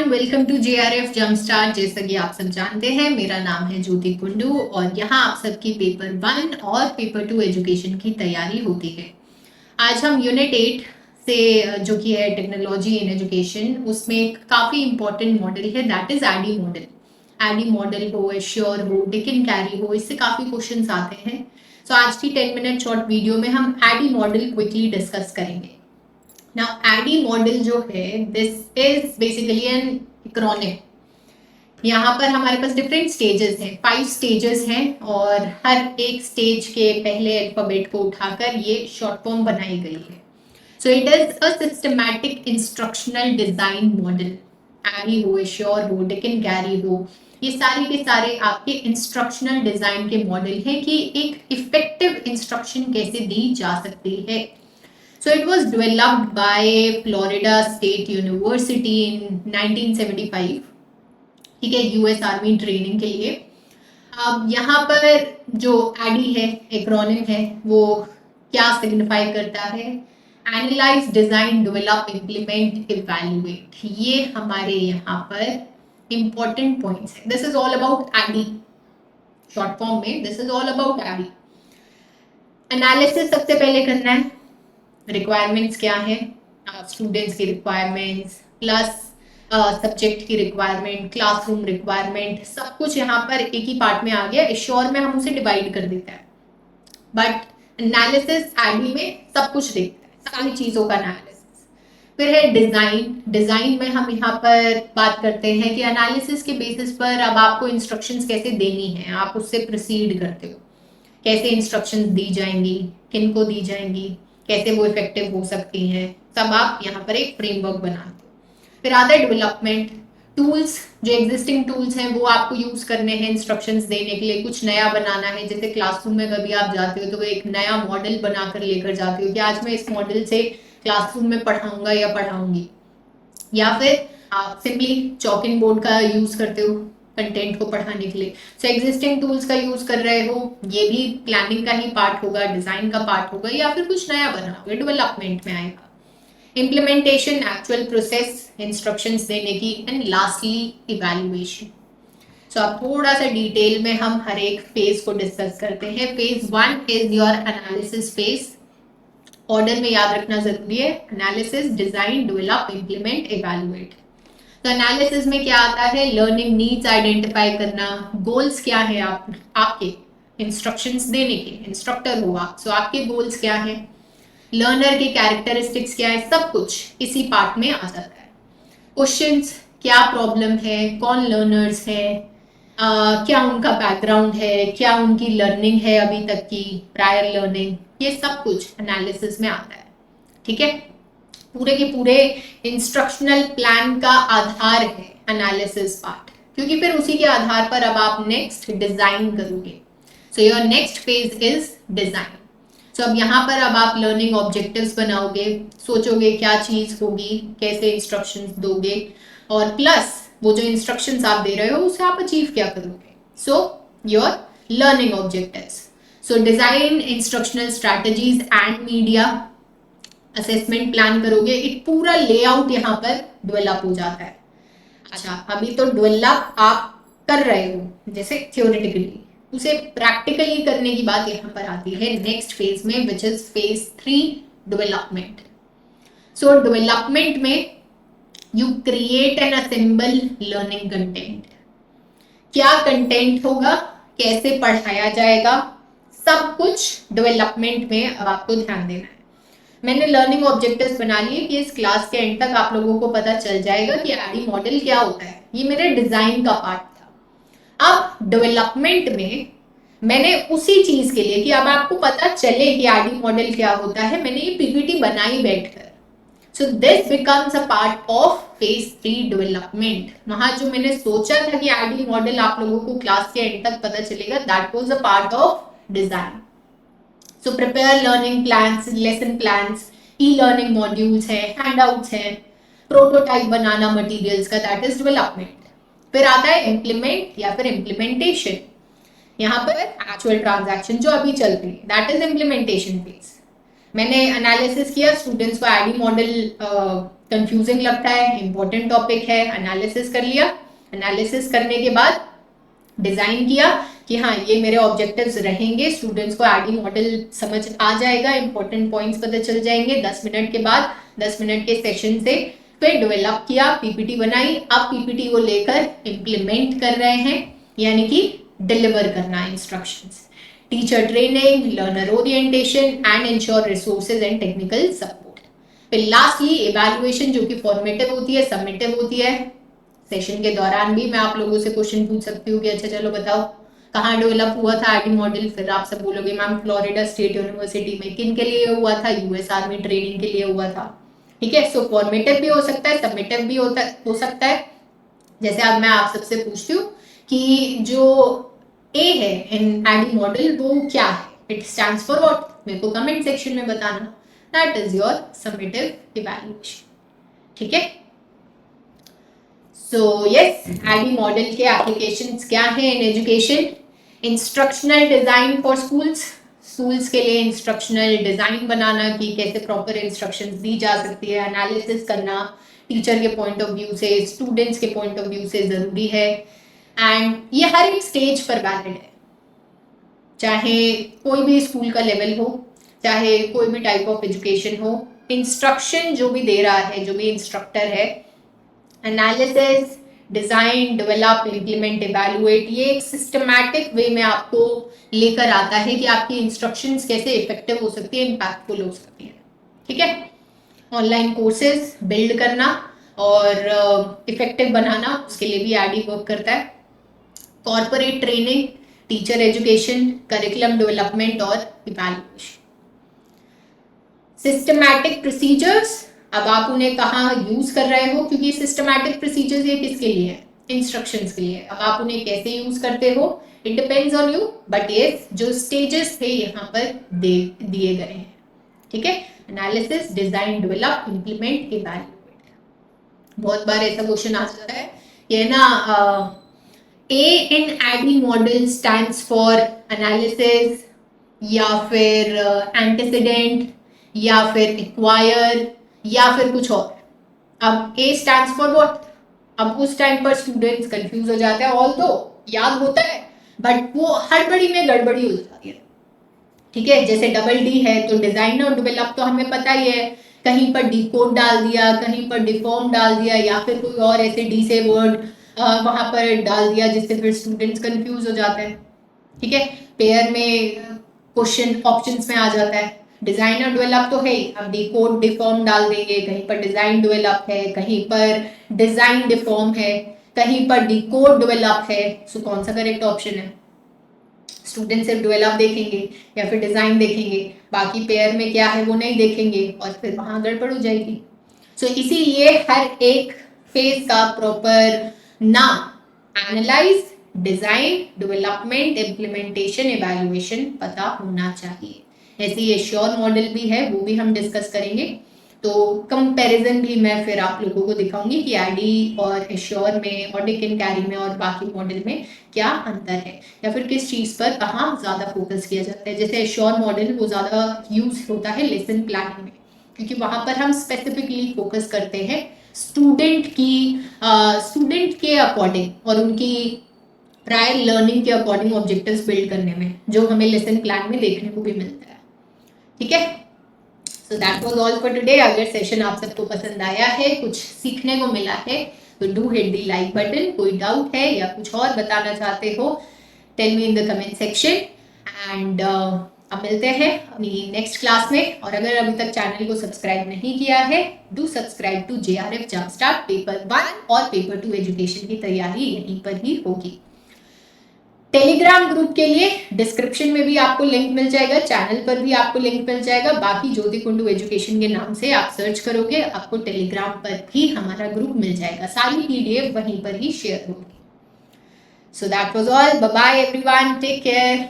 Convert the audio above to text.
Everyone, welcome to JRF jumpstart. जैसा कि आप सब जानते हैं, मेरा नाम है ज्योति कुंडू और यहाँ आप सबकी पेपर 1 और पेपर 2 एजुकेशन की तैयारी होती है। आज हम यूनिट 8 से जो कि है टेक्नोलॉजी इन एजुकेशन, उसमें एक काफ़ी इंपॉर्टेंट मॉडल है, that is ADDIE model. ADDIE model हो, एश्योर हो, डिक एंड कैरी हो, इससे काफ़ी क्वेश्चंस आते हैं। सो आज की 10 मिनट शॉर्ट वीडियो में हम एडी मॉडल क्विकली डिस्कस करेंगे। नाउ एडी मॉडल जो है, this is basically an acronym. यहाँ पर हमारे पास डिफरेंट स्टेजेस हैं, 5 स्टेजेस हैं और हर एक स्टेज के पहले अल्फाबेट को उठाकर ये शॉर्ट फॉर्म बनाई गई है। So it is a systematic instructional design model. ADDIE हो, एश्योर हो, डिक एंड कैरी हो, ये सारे के सारे आपके इंस्ट्रक्शनल डिजाइन के मॉडल हैं कि एक इफेक्टिव इंस्ट्रक्शन कैसे दी जा सकती है। So it was developed by Florida State University in 1975, ठीक है, यूएस आर्मी ट्रेनिंग के लिए। अब यहाँ पर जो एडी है, एक्रोनिम है, वो क्या सिग्निफाई करता है? Analyse, design, develop, implement, evaluate. ये हमारे यहाँ पर इंपॉर्टेंट पॉइंट्स हैं। This is all about ADDIE. Short form में this is all about ADDIE. Analysis सबसे पहले करना है। रिक्वायरमेंट्स क्या है? स्टूडेंट्स की रिक्वायरमेंट्स प्लस सब्जेक्ट की रिक्वायरमेंट, क्लासरूम रिक्वायरमेंट, सब कुछ यहाँ पर एक ही पार्ट में आ गया। एश्योर में हम उसे डिवाइड कर देते हैं, बट एनालिसिस एडी में सब कुछ देखता है, सारी चीज़ों का एनालिसिस। फिर है डिज़ाइन। डिज़ाइन में हम यहाँ पर बात करते हैं कि एनालिसिस के बेसिस पर अब आपको इंस्ट्रक्शंस कैसे देनी है, आप उससे प्रोसीड करते हो, कैसे इंस्ट्रक्शंस दी जाएंगी, किन को दी जाएंगी, कैसे वो इफेक्टिव हो सकती हैं, सब आप यहाँ पर एक फ्रेमवर्क बनाते हो। फिर आता है डेवलपमेंट। टूल्स, जो एग्जिस्टिंग टूल्स हैं वो आपको यूज करने हैं इंस्ट्रक्शंस देने के लिए। कुछ नया बनाना है, जैसे क्लासरूम में कभी आप जाते हो तो एक नया मॉडल बनाकर लेकर जाते हो कि आज मैं इस मॉडल से क्लासरूम में पढ़ाऊंगा या पढ़ाऊंगी। या फिर आप सिंपली चॉक एंड बोर्ड का यूज करते हो कंटेंट को पढ़ाने के लिए। सो एग्जिस्टिंग टूल्स का यूज कर रहे हो, ये भी प्लानिंग का ही पार्ट होगा, डिजाइन का पार्ट होगा, या फिर कुछ नया बनाओगे, डेवलपमेंट में आएगा। इम्प्लीमेंटेशन, एक्चुअल प्रोसेस, इंस्ट्रक्शंस देने की, एंड लास्टली इवैल्यूएशन। सो अब थोड़ा सा डिटेल में हम हर एक फेज को डिस्कस करते हैं। Phase 1 is your analysis phase. Order में याद रखना जरूरी है, analysis, design, develop, implement, evaluate. तो एनालिसिस में क्या आता है? लर्निंग नीड्स आइडेंटिफाई करना, गोल्स क्या है आपके इंस्ट्रक्शंस देने के, इंस्ट्रक्टर हो आप, सो आपके गोल्स क्या है, लर्नर के कैरेक्टरिस्टिक्स क्या है, सब कुछ इसी पार्ट में आ जाता है। क्वेश्चंस, क्या प्रॉब्लम है, कौन लर्नर्स है, क्या उनका बैकग्राउंड है, क्या उनकी लर्निंग है अभी तक की, प्रायर लर्निंग, ये सब कुछ एनालिसिस में आता है। ठीक है, पूरे के पूरे इंस्ट्रक्शनल प्लान का आधार है एनालिसिस पार्ट, क्योंकि फिर उसी के आधार पर अब आप नेक्स्ट डिजाइन करोगे। So your next phase is design. सो अब यहाँ पर अब आप लर्निंग ऑब्जेक्टिव्स बनाओगे, सोचोगे क्या चीज होगी, कैसे इंस्ट्रक्शंस दोगे, और प्लस वो जो इंस्ट्रक्शंस आप दे रहे हो उसे आप अचीव क्या करोगे। So your learning objectives. So design instructional strategies and media, assessment plan करोगे, एक पूरा लेआउट यहाँ पर डेवलप हो जाता है। अच्छा, अभी तो डेवलप आप कर रहे हो जैसे थ्योरेटिकली, उसे प्रैक्टिकली करने की बात यहाँ पर आती है नेक्स्ट फेज में, which is phase 3, development. So development में you create and assemble learning content. क्या कंटेंट होगा, कैसे पढ़ाया जाएगा, सब कुछ डेवलपमेंट में अब आपको ध्यान देना है। मैंने लर्निंग ऑब्जेक्टिव्स बना लिए कि इस क्लास के एंड तक आप लोगों को पता चल जाएगा कि एडी मॉडल क्या होता है। ये मेरे डिजाइन का पार्ट था। अब डेवलपमेंट में मैंने उसी चीज के लिए कि अब आपको पता चले कि एडी मॉडल क्या होता है, मैंने ये पीपीटी बनाई बैठकर। So this becomes a part of phase 3 development. वहां जो मैंने सोचा था कि एडी मॉडल आप लोगों को क्लास के एंड तक पता चलेगा, that was a part of design. So prepare learning plans, lesson plans, e-learning modules है, handouts है, प्रोटोटाइप बनाना मटेरियल्स का, दैट इज डेवलपमेंट। फिर आता है इम्प्लीमेंट या फिर इम्प्लीमेंटेशन। यहाँ पर एक्चुअल ट्रांजैक्शन जो अभी चल रही है, दैट इज इम्प्लीमेंटेशन फेज। मैंने एनालिसिस किया, स्टूडेंट्स को आईडी मॉडल कंफ्यूजिंग लगता है, इंपॉर्टेंट टॉपिक है, एनालिसिस कर लिया। एनालिसिस करने के बाद डिजाइन किया कि हाँ ये मेरे ऑब्जेक्टिव्स रहेंगे, स्टूडेंट्स को आईडी मॉडल समझ आ जाएगा, इंपॉर्टेंट पॉइंट्स पता चल जाएंगे। 10 मिनट के बाद 10 मिनट के सेशन से फिर डेवलप किया, पीपीटी बनाई। अब पीपीटी को लेकर इम्प्लीमेंट कर रहे हैं, यानी कि डिलीवर करना instructions, teacher training, learner orientation and ensure resources and technical support. फिर लास्टली इवैल्यूएशन, जो कि फॉर्मेटिव होती है, सबमिटिव होती है। सेशन के दौरान भी मैं आप लोगों से क्वेश्चन पूछ सकती हूँ कि अच्छा चलो बताओ कहाँ डेवलप हुआ था आईडी मॉडल। फिर आप सब बोलोगे मैम फ्लोरिडा स्टेट यूनिवर्सिटी में। किन के लिए हुआ था? यूएस आर्मी ट्रेनिंग के लिए हुआ था। ठीक है, सो फॉर्मेटिव भी हो सकता है, सबमिटिव भी हो सकता है। जैसे अब मैं आप सबसे पूछती हूँ कि जो ए है इन आईडी मॉडल वो क्या है, इट स्टैंड्स फॉर व्हाट, मेरे को कमेंट सेक्शन में बताना। That is your submissive evaluation. ठीक है, सो यस, आईडी मॉडल के एप्लीकेशंस क्या है in education? Instructional design for schools, schools के लिए इंस्ट्रक्शनल डिजाइन बनाना कि कैसे प्रॉपर इंस्ट्रक्शंस दी जा सकती है, एनालिसिस करना टीचर के पॉइंट ऑफ व्यू से, स्टूडेंट्स के पॉइंट ऑफ व्यू से जरूरी है। एंड ये हर एक स्टेज पर वैलिड है, चाहे कोई भी स्कूल का लेवल हो, चाहे कोई भी टाइप ऑफ एजुकेशन हो। इंस्ट्रक्शन जो भी दे रहा है, जो भी इंस्ट्रक्टर है, analysis, design, develop, implement, evaluate, ये एक सिस्टमैटिक वे में आपको लेकर आता है कि आपकी इंस्ट्रक्शंस कैसे इफेक्टिव हो सकती है, इम्पैक्टफुल हो सकती है। ठीक है, ऑनलाइन कोर्सेज बिल्ड करना और इफेक्टिव बनाना, उसके लिए भी आईडी वर्क करता है। Corporate training, teacher education, curriculum development और इवैल्यूएशन। सिस्टमैटिक प्रोसीजर्स, अब आप उन्हें कहाँ यूज कर रहे हो, क्योंकि सिस्टमैटिक प्रोसीजर्स ये किसके लिए है? इंस्ट्रक्शंस के लिए। अब आप उन्हें कैसे यूज करते हो, it depends on you, but yes जो स्टेजेस थे यहाँ पर दिए गए हैं। ठीक है, analysis, design, develop, implement, evaluate. बहुत बार ऐसा क्वेश्चन आ जाता है ये ना, A in ID model stands for analysis या फिर एंटीसीडेंट या फिर एक्वायर या फिर कुछ और। अब ए स्टैंड्स फॉर व्हाट? अब उस टाइम पर स्टूडेंट्स कंफ्यूज हो जाते हैं, ऑल दो याद होता है बट वो हड़बड़ी में गड़बड़ी हो जाती है। ठीक है, जैसे डबल डी है तो डिजाइन और डेवलप तो हमें पता ही है, कहीं पर डिकोड डाल दिया, कहीं पर डिफॉर्म डाल दिया, या फिर कोई और ऐसे डी से वर्ड वहां पर डाल दिया जिससे फिर स्टूडेंट्स कंफ्यूज हो जाते हैं। ठीक है, पेयर में क्वेश्चन ऑप्शंस में आ जाता है। डिजाइन और डेवलप तो है ही, अब डिकोड डिफॉर्म डाल देंगे, कहीं पर डिजाइन डेवलप है, कहीं पर डिजाइन डिफॉर्म है, कहीं पर डिकोड डेवलप है। सो कौन सा करेक्ट ऑप्शन है? स्टूडेंट सिर्फ डेवलप देखेंगे या फिर डिजाइन देखेंगे, बाकी पेयर में क्या है वो नहीं देखेंगे और फिर वहां गड़बड़ हो जाएगी। सो इसीलिए हर एक फेज का प्रॉपर नाम, analyse, design, development, implementation, evaluation पता होना चाहिए। ऐसे ही एश्योर मॉडल भी है, वो भी हम डिस्कस करेंगे। तो कंपैरिजन भी मैं फिर आप लोगों को दिखाऊंगी कि आईडी और एश्योर में, ऑडिक एंड कैरी में और बाकी मॉडल में क्या अंतर है, या फिर किस चीज़ पर कहाँ ज़्यादा फोकस किया जाता है। जैसे एश्योर मॉडल वो ज़्यादा यूज होता है लेसन प्लानिंग में, क्योंकि वहाँ पर हम स्पेसिफिकली फोकस करते हैं स्टूडेंट के अकॉर्डिंग और उनकी प्रायर लर्निंग के अकॉर्डिंग ऑब्जेक्टिव्स बिल्ड करने में, जो हमें लेसन प्लान में देखने को भी मिलता है। ठीक है, सो that was all for today. अगर सेशन आप सबको पसंद आया है, कुछ सीखने को मिला है, तो do hit the like button. कोई डाउट है या कुछ और बताना चाहते हो, tell me in the comment section. And अब मिलते हैं अपनी नेक्स्ट क्लास में। और अगर अभी तक चैनल को सब्सक्राइब नहीं किया है, do subscribe to JRF jumpstart. Paper 1 और पेपर 2 एजुकेशन की तैयारी यहीं पर ही होगी। टेलीग्राम ग्रुप के लिए डिस्क्रिप्शन में भी आपको लिंक मिल जाएगा, चैनल पर भी आपको लिंक मिल जाएगा। बाकी ज्योति कुंडू एजुकेशन के नाम से आप सर्च करोगे, आपको टेलीग्राम पर भी हमारा ग्रुप मिल जाएगा, सारी PDF वहीं पर ही शेयर होगी। So that was all, bye bye everyone, take care.